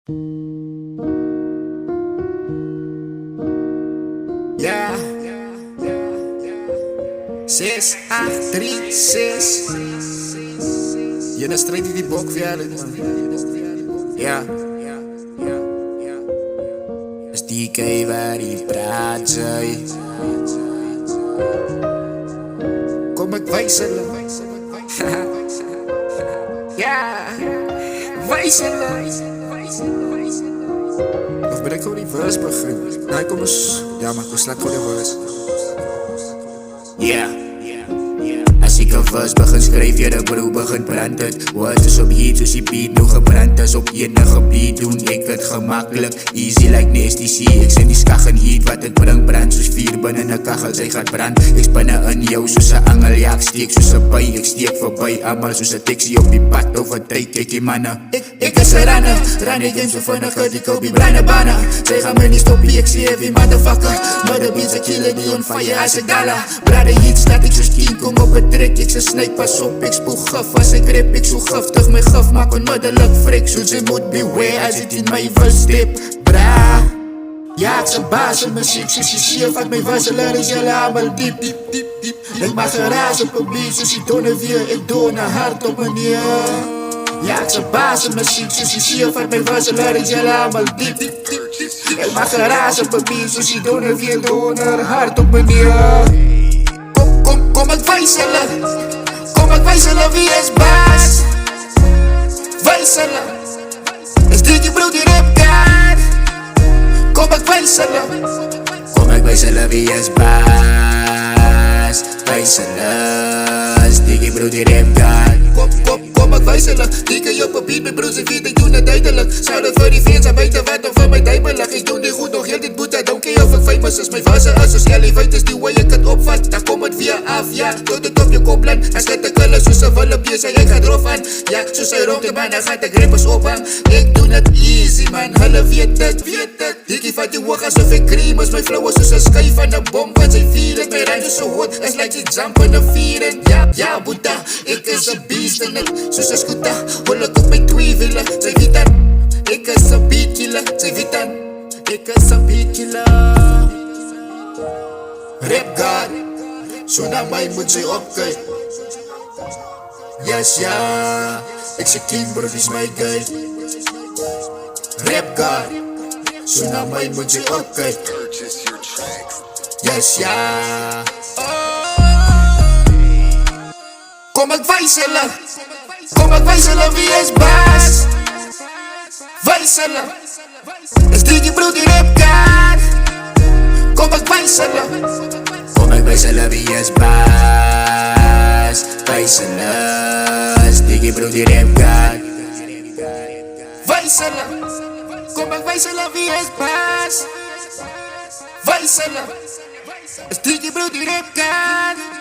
Ja, 6, 8, 3, 6. Je na strijd die bok verder, man. Ja. Is die kei waar die praat, zij. Kom ik wijzelen. Ja, wijzelen. Of ben ik gewoon die verse begin? Nee, kom eens. Ja, maar ik slaat gewoon die verse. Yeah. As ek 'n vers begin skryf, jy die broer begin brand het. Wat is op hier, soos die beat nou gebrand is. Op enige beat doen ek het gemakkelijk. Easy like nasty C, ek sien die skag en heat. Wat het bring brand, soos vuur binne 'n kachel, sy gaat brand. Ek spinne in jou soos 'n angel, ja ek steek soos 'n by. Ek steek voorbij, amal soos 'n taxi op die pad. Overtyd ek die manne. Ek is 'n runner, run die game so vinnig uit die Kobe Bryant bana. Sy gaan my nie stop, ek sê every motherfucker. Mother beats a killer, die on fire as a dollar. Brother hit, staat ek soos king, kom op het trek. Ek se snyk, pas op, ek spoel gif. As ek rap, ek so giftig, my gif maak onmiddellik vrek. Soos jy moet beware as it in my first step. Bra, ja ek se baas in muziek, soos die sheer van my wasselaar is jylle allemaal diep. Ek mag geraas op een beat, soos die donne weer, ek doon een hart op meneer. Ja ek se baas in muziek, soos die sheer van my wasselaar is jylle allemaal diep. Ek mag geraas op een beat, soos die donne weer, doon een hart op meneer. Kom ek wijs hulle wie is baas. Wijs hulle, is dit die broer die rap kaart. Kom ek wijs hulle wie is baas. Wijs hulle, is dit die broer die rap kaart. Kom ek wijs hulle, die kan jou papier met broers en vier, ek doen het duidelijk. Zou dat vir die fans aan buiten wat of vir my duimelig. Ek doen die goed nog heel dit boete, don't care of ek famous is. My fase is soos elevate is die way ek het opvat. Dan kom het weer af, ja, tot het op jou kop land. As dit ek hulle soos een wille bees, ek gaat erop aan. Ja, soos hy rond die man, dan gaat ek rappers ophang. Ek doen het easy man, hulle weet het. Dikkie vat die hoog asof ek cream is. My flow is soos een sky van een bom, want sy vier het. My rhyme is so hot, as like sy jump in een vieren. Ja, boeta, ek is een beast in het. Soos een scooter, hol ek op my twee wiele. Sy weet dan, ek is een beat killer. Sy weet dan, ek is een beat killer. Rap God, so na my moet sy opkyk. Yes, ja, ek sê king bro, dis my guy. Rap God, so na my moet sy opkyk. Yes, ja. Kom ek wijs hulle wie is baas. Wijs hulle, is dit die broer die rap kaart. Kom ek wijs hulle wie is baas. Wijs hulle, is dit die broer die rap kaart. Wijs hulle, kom ek wijs hulle wie is baas. Wijs hulle, is dit die broer die rap kaart.